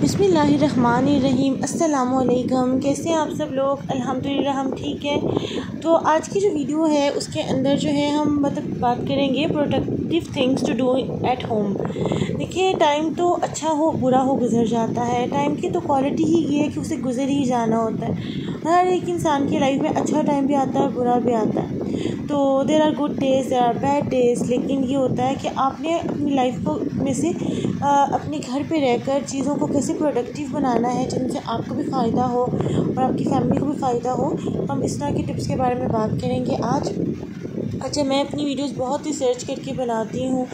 बिस्मिल्लाहिर्रहमानिर्रहीम। अस्सलामुअलैकुम। कैसे हैं आप सब लोग? अल्हम्दुलिल्लाह हम ठीक है। तो आज की जो वीडियो है उसके अंदर जो है हम बात करेंगे productive things to do at home. देखिए, टाइम तो अच्छा हो बुरा हो गुज़र जाता है। टाइम की तो क्वालिटी ही ये है कि उसे गुज़र ही जाना होता है। हर एक इंसान की लाइफ में अच्छा टाइम भी आता है, बुरा भी आता है। तो there are good days, there are bad days. लेकिन ये होता है कि आपने अपनी लाइफ को में से अपने घर पे रहकर चीज़ों को कैसे प्रोडक्टिव बनाना है जिनसे आपको भी फ़ायदा हो और आपकी फैमिली को भी फ़ायदा हो। हम इस तरह के टिप्स के बारे में बात करेंगे आज। अच्छा, मैं अपनी वीडियोस बहुत ही सर्च करके बनाती हूँ।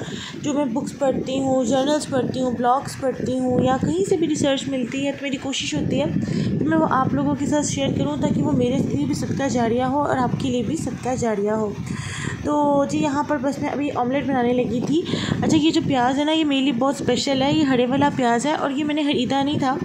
जो मैं बुक्स पढ़ती हूँ, जर्नल्स पढ़ती हूँ, ब्लॉग्स पढ़ती हूँ या कहीं से भी रिसर्च मिलती है तो मेरी कोशिश होती है कि मैं वो आप लोगों के साथ शेयर करूँ ताकि वो मेरे लिए भी सदका जारिया हो और आपके लिए भी सदका जारिया हो। तो जी, यहाँ पर बस मैं अभी ऑमलेट बनाने लगी थी। अच्छा, ये जो प्याज है ना, ये मेरे लिए बहुत स्पेशल है। ये हरे वाला प्याज है और ये मैंने ख़रीदा नहीं था।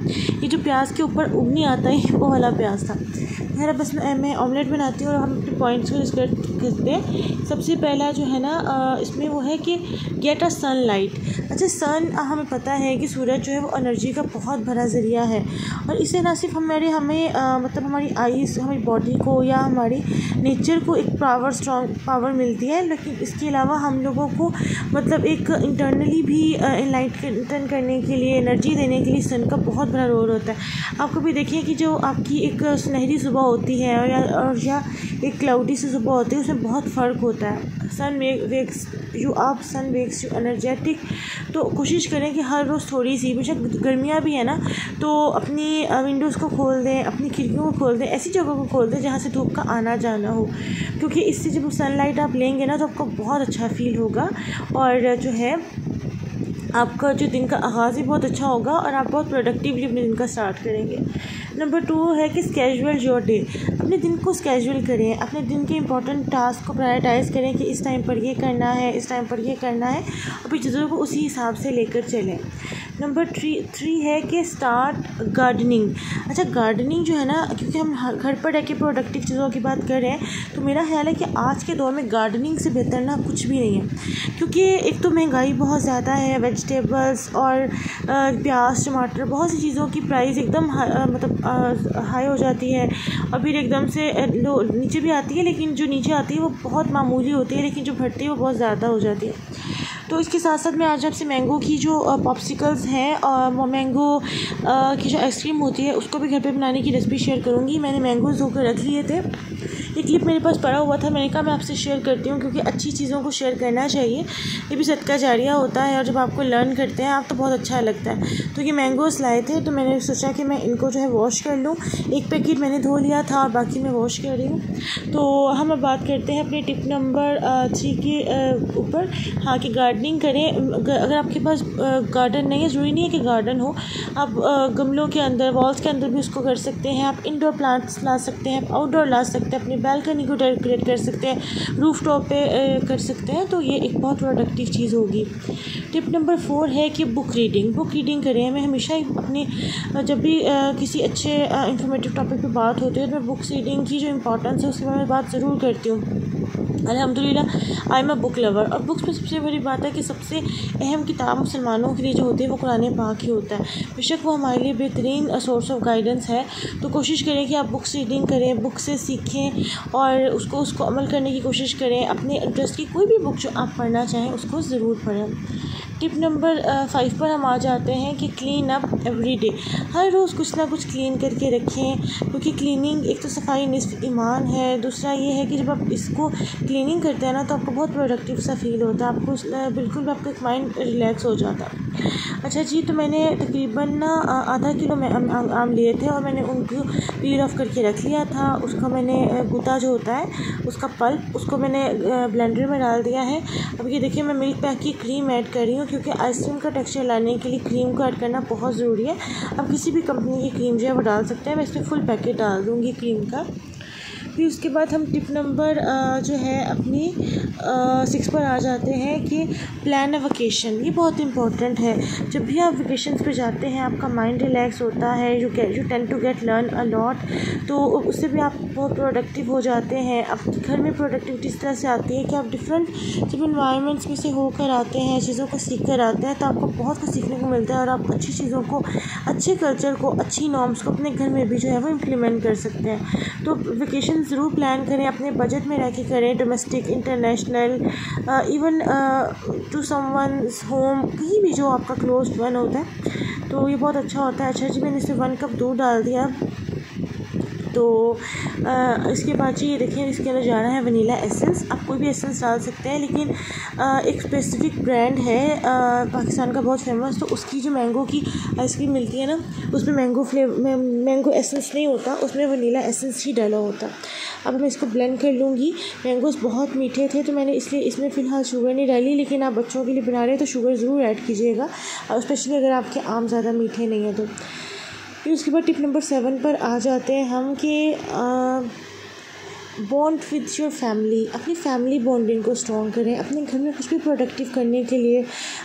ये जो प्याज के ऊपर उगनी आता है वो वाला प्याज था। खैर, बस मैं ऑमलेट बनाती हूँ और हम अपने पॉइंट्स को डिस्कस करते हैं। सबसे पहला जो है ना इसमें वो है कि गेट अ सनलाइट। अच्छा, सन हमें पता है कि सूरज जो है वो एनर्जी का बहुत बड़ा ज़रिया है और इससे ना सिर्फ हमें मतलब हमारी आईज़, हमारी बॉडी को या हमारी नेचर को एक स्ट्रॉन्ग पावर मिलती है, लेकिन इसके अलावा हम लोगों को मतलब एक इंटरनली भी एनलाइटन करने के लिए, एनर्जी देने के लिए सन का बहुत बड़ा रोल होता है। आप कभी देखिए कि जो आपकी एक सुनहरी सुबह होती है या एक क्लाउडी सी सुबह होती है, उसमें बहुत फ़र्क होता है। Sun wakes you up, sun wakes you energetic. तो कोशिश करें कि हर रोज़ थोड़ी सी, बेशक गर्मियाँ भी है ना, तो अपनी विंडोज़ को खोल दें, अपनी खिड़कियों को खोल दें, ऐसी जगहों को खोल दें जहाँ से धूप का आना जाना हो, क्योंकि इससे जब सनलाइट आप लेंगे ना तो आपको बहुत अच्छा फील होगा और जो है आपका जो दिन का आगाज़ भी बहुत अच्छा होगा और आप बहुत प्रोडक्टिवली अपने दिन का स्टार्ट करेंगे। नंबर 2 है कि स्केड्यूल योर डे। अपने दिन को स्केड्यूल करें, अपने दिन के इंपॉर्टेंट टास्क को प्रायोरिटाइज़ करें कि इस टाइम पर ये करना है, इस टाइम पर ये करना है और फिर चीज़ों को उसी हिसाब से लेकर चलें। नंबर 3 है कि स्टार्ट गार्डनिंग। अच्छा, गार्डनिंग जो है ना, क्योंकि हम घर पर रह के प्रोडक्टिव चीज़ों की बात कर रहे हैं तो मेरा ख्याल है कि आज के दौर में गार्डनिंग से बेहतर ना कुछ भी नहीं है। क्योंकि एक तो महंगाई बहुत ज़्यादा है, वेजिटेबल्स और प्याज, टमाटर, बहुत सी चीज़ों की प्राइस एकदम हाई हो जाती है और फिर एकदम से नीचे भी आती है, लेकिन जो नीचे आती है वो बहुत मामूली होती है, लेकिन जो बढ़ती है वो बहुत ज़्यादा हो जाती है। तो इसके साथ साथ मैं आज आपसे मैंगो की जो पॉप्सिकल्स हैं और मैंगो की जो आइसक्रीम होती है उसको भी घर पे बनाने की रेसिपी शेयर करूँगी। मैंने मैंगोज़ धोकर रख लिए थे, ये क्लिप मेरे पास पड़ा हुआ था, मैंने कहा मैं आपसे शेयर करती हूँ क्योंकि अच्छी चीज़ों को शेयर करना चाहिए। ये भी सदका जारिया होता है और जब आपको लर्न करते हैं आप तो बहुत अच्छा लगता है। तो ये मैंगोज़ लाए थे तो मैंने सोचा कि मैं इनको जो है वॉश कर लूँ। एक पैकेट मैंने धो लिया था और बाकी मैं वॉश कर रही हूँ। तो हम अब बात करते हैं अपने टिप नंबर 3 के ऊपर। हाँ, कि गार्डनिंग करें। अगर आपके पास गार्डन नहीं है, ज़रूरी नहीं है कि गार्डन हो, आप गमलों के अंदर, वॉल्स के अंदर भी उसको कर सकते हैं। आप इंडोर प्लांट्स ला सकते हैं, आउटडोर ला सकते हैं, अपनी बैल्कनी को डेकोरेट कर सकते हैं, रूफ टॉप पे कर सकते हैं। तो ये एक बहुत प्रोडक्टिव चीज़ होगी। टिप नंबर 4 है कि बुक रीडिंग करें। मैं हमेशा अपनी जब भी किसी अच्छे इंफॉर्मेटिव टॉपिक पे बात होती है तो मैं बुक्स रीडिंग की जो इंपॉर्टेंस है उसके बारे में बात ज़रूर करती हूँ। अल्हम्दुलिल्लाह I am a book lover. और बुक्स में सबसे बड़ी बात है कि सबसे अहम किताब मुसलमानों के लिए जो होती है वो कुरान पाक ही होता है। बेशक वो हमारे लिए बेहतरीन सोर्स ऑफ गाइडेंस है, तो कोशिश करें कि आप बुक्स रीडिंग करें, बुक से सीखें और उसको अमल करने की कोशिश करें। अपने इंटरेस्ट की कोई भी बुक जो आप पढ़ना चाहें उसको ज़रूर पढ़ें। टिप नंबर 5 पर हम आ जाते हैं कि क्लीन अप एवरी डे। हर रोज़ कुछ ना कुछ क्लीन करके रखें, क्योंकि क्लीनिंग, एक तो सफाई निस्फ ईमान है, दूसरा ये है कि जब आप इसको क्लीनिंग करते हैं ना तो आपको बहुत प्रोडक्टिव सा फील होता है, आपको बिल्कुल आपका माइंड रिलैक्स हो जाता है। अच्छा जी, तो मैंने तकरीबन ना आधा किलो में आम लिए थे और मैंने उनको पील ऑफ करके रख लिया था। उसका मैंने गुदा जो होता है उसका पल्प, उसको मैंने ब्लेंडर में डाल दिया है। अब ये देखिए, मैं मिल्क पैक की क्रीम ऐड कर रही हूँ क्योंकि आइसक्रीम का टेक्सचर लाने के लिए क्रीम को ऐड करना बहुत ज़रूरी है। आप किसी भी कंपनी की क्रीम जो है वो डाल सकते हैं। मैं इसमें फुल पैकेट डाल दूँगी क्रीम का। फिर उसके बाद हम टिप नंबर जो है अपनी 6 पर आ जाते हैं कि प्लान अ वेकेशन। ये बहुत इंपॉर्टेंट है। जब भी आप वेकेशन पे जाते हैं आपका माइंड रिलैक्स होता है, you tend to get learn a lot, तो उससे भी आप बहुत प्रोडक्टिव हो जाते हैं। आपके घर में प्रोडक्टिविटी इस तरह से आती है कि आप डिफरेंट जब इन्वायरमेंट्स में से होकर आते हैं, चीज़ों को सीख कर आते हैं, तो आपको बहुत कुछ सीखने को मिलता है और आप अच्छी चीज़ों को, अच्छे कल्चर को, अच्छी नॉर्म्स को अपने घर में भी जो है वो इम्प्लीमेंट कर सकते हैं। तो वेकेशन ज़रूर प्लान करें, अपने बजट में रह के करें, domestic, international, even to someone's home, कहीं भी जो आपका क्लोज वन होता है, तो ये बहुत अच्छा होता है। अच्छा जी, मैंने इसे 1 कप दूध डाल दिया। तो इसके बाद जी ये देखिए इसके अंदर जा रहा है वनीला एसेंस। आप कोई भी एसेंस डाल सकते हैं, लेकिन एक स्पेसिफिक ब्रांड है पाकिस्तान का बहुत फेमस, तो उसकी जो मैंगो की आइसक्रीम मिलती है ना, उसमें मैंगो एसेंस नहीं होता, उसमें वनीला एसेंस ही डाला होता। अब मैं इसको ब्लेंड कर लूँगी। मैंगोज़ बहुत मीठे थे तो मैंने इसलिए इसमें फ़िलहाल शुगर नहीं डाली, लेकिन आप बच्चों के लिए बना रहे हैं तो शुगर ज़रूर ऐड कीजिएगा, और स्पेशली अगर आपके आम ज़्यादा मीठे नहीं हैं तो। फिर उसके बाद टिप नंबर 7 पर आ जाते हैं हम कि बॉन्ड विद योर फैमिली। अपनी फैमिली बॉन्डिंग को स्ट्रॉन्ग करें। अपने घर में कुछ भी प्रोडक्टिव करने के लिए,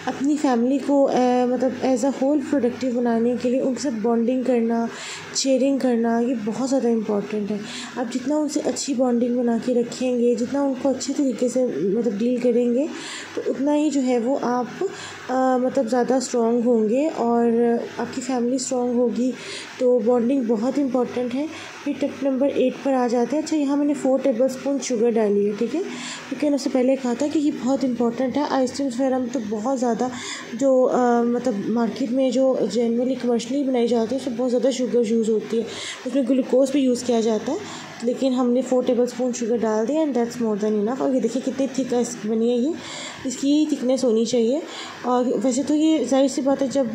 अपनी फैमिली को मतलब एज अ होल प्रोडक्टिव बनाने के लिए उनके साथ बॉन्डिंग करना, शेयरिंग करना, ये बहुत ज़्यादा इम्पॉर्टेंट है। आप जितना उनसे अच्छी बॉन्डिंग बना के रखेंगे, जितना उनको अच्छे तरीके से मतलब डील करेंगे, तो उतना ही जो है वो आप मतलब ज़्यादा स्ट्रॉन्ग होंगे और आपकी फैमिली स्ट्रॉन्ग होगी। तो बॉन्डिंग बहुत इंपॉर्टेंट है। फिर टिप नंबर 8 पर आ जाते हैं। अच्छा, यहाँ मैंने 4 टेबलस्पून शुगर डाली है, ठीक है, क्योंकि मैंने उससे पहले कहा था कि ये बहुत इंपॉर्टेंट है। आइसक्रीम्स वगैरह में तो बहुत ज़्यादा जो मतलब मार्केट में जो जनरली कमर्शली बनाई जाती है उसमें बहुत ज़्यादा शुगर यूज़ होती है, उसमें ग्लूकोज भी यूज़ किया जाता है, लेकिन हमने 4 टेबलस्पून शुगर डाल दिया and that's more than enough. और ये देखिए कितनी थिक आइसक्रीम बनी है, ये इसकी थिकनेस होनी चाहिए। और वैसे तो ये ज़ाहिर सी बात है जब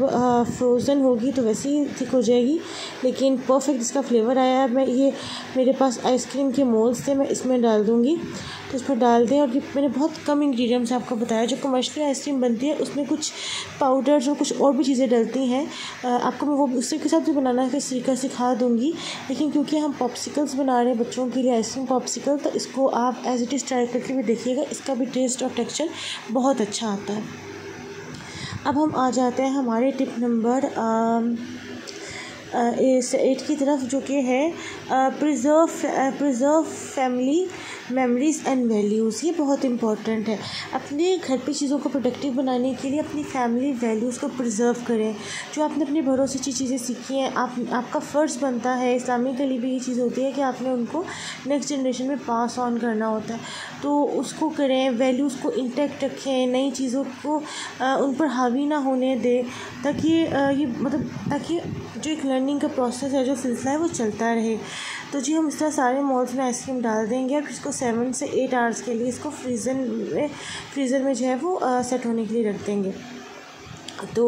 फ्रोज़न होगी तो वैसे ही थिक हो जाएगी, लेकिन परफेक्ट इसका फ्लेवर आया है। मैं ये मेरे पास आइसक्रीम के मोल्ड्स थे, मैं इसमें डाल दूँगी, तो इस पर डाल दें। और ये मैंने बहुत कम इंग्रेडिएंट्स आपको बताया। जो कमर्शियल आइसक्रीम बनती है उसमें कुछ पाउडर्स और कुछ और भी चीज़ें डलती हैं, आपको मैं वो उसी के साथ भी बनाना का तरीका सिखा दूँगी, लेकिन क्योंकि हम पॉप्सिकल्स बना रहे हैं बच्चों के लिए, आइसक्रीम पॉप्सिकल, तो इसको आप एज इट इज़ ट्राई करके भी देखिएगा, इसका भी टेस्ट और टेक्सचर बहुत अच्छा आता है। अब हम आ जाते हैं हमारे टिप नंबर 8 की तरफ, जो कि है preserve family memories and values. ये बहुत इंपॉर्टेंट है। अपने घर पे चीज़ों को प्रोडक्टिव बनाने के लिए अपनी फैमिली वैल्यूज़ को प्रिजर्व करें। जो आपने अपने बड़ों से चीज़ें सीखी हैं, आपका फ़र्ज़ बनता है, इस्लामिकली भी ये चीज़ होती है कि आपने उनको नेक्स्ट जनरेशन में पास ऑन करना होता है, तो उसको करें। वैल्यूज़ को इंटैक्ट रखें, नई चीज़ों को उन पर हावी ना होने दें, ताकि ये मतलब ताकि जो एक लर्निंग का प्रोसेस है, जो सिलसिला है, वो चलता रहे। तो जी हम इस तरह सारे मोल्ड्स में आइसक्रीम डाल देंगे और इसको 7 से 8 आवर्स के लिए इसको फ्रीज़र में जो है वो सेट होने के लिए रख देंगे। तो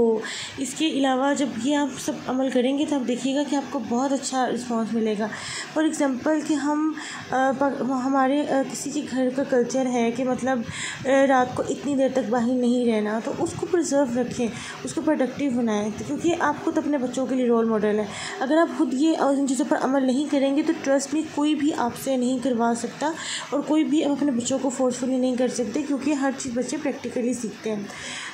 इसके अलावा जब ये आप सब अमल करेंगे तो आप देखिएगा कि आपको बहुत अच्छा रिस्पांस मिलेगा। फॉर एग्ज़ाम्पल कि हमारे किसी के घर का कल्चर है कि मतलब रात को इतनी देर तक बाहर नहीं रहना, तो उसको प्रिजर्व रखें, उसको प्रोडक्टिव बनाएं, क्योंकि आप खुद अपने बच्चों के लिए रोल मॉडल है। अगर आप खुद ये इन चीज़ों पर अमल नहीं करेंगे तो ट्रस्ट में कोई भी आपसे नहीं करवा सकता, और कोई भी आप अपने बच्चों को फोर्सफुली नहीं कर सकते, क्योंकि हर चीज़ बच्चे प्रैक्टिकली सीखते हैं।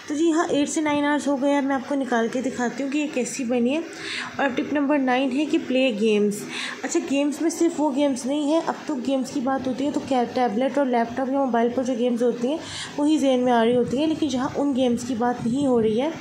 तो जी हाँ 8 से 9 आवर्स हो गए। अब मैं आपको निकाल के दिखाती हूँ कि ये कैसी बनी है। और अब टिप नंबर 9 है कि प्ले गेम्स। अच्छा, गेम्स में सिर्फ वो गेम्स नहीं है, अब तो गेम्स की बात होती है तो क्या टैबलेट और लैपटॉप या मोबाइल पर जो गेम्स होती हैं वही ज़हन में आ रही होती हैं, लेकिन जहाँ उन गेम्स की बात नहीं हो रही है,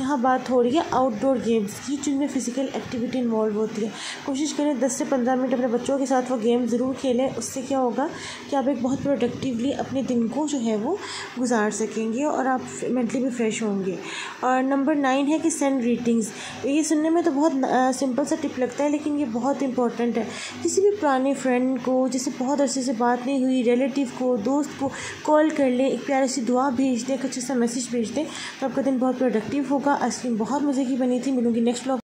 यहाँ बात हो रही है आउटडोर गेम्स की, जिनमें फ़िज़िकल एक्टिविटी इन्वॉल्व होती है। कोशिश करें 10 से 15 मिनट अपने बच्चों के साथ वो गेम ज़रूर खेलें। उससे क्या होगा कि आप एक बहुत प्रोडक्टिवली अपने दिन को जो है वो गुजार सकेंगे और आप मेंटली भी फ्रेश होंगे। और नंबर 9 है कि सेंड ग्रीटिंग्स। ये सुनने में तो बहुत सिंपल सा टिप लगता है, लेकिन ये बहुत इंपॉर्टेंट है। किसी भी पुराने फ्रेंड को जिससे बहुत अरसे से बात नहीं हुई, रिलेटिव को, दोस्त को कॉल कर लें, एक प्यारी सी दुआ भेज दें, एक अच्छा सा मैसेज भेज दें, तो आपका दिन बहुत प्रोडक्टिव होगा। आइसक्रीम बहुत मज़े की बनी थी। मिलूंगी नेक्स्ट व्लॉग।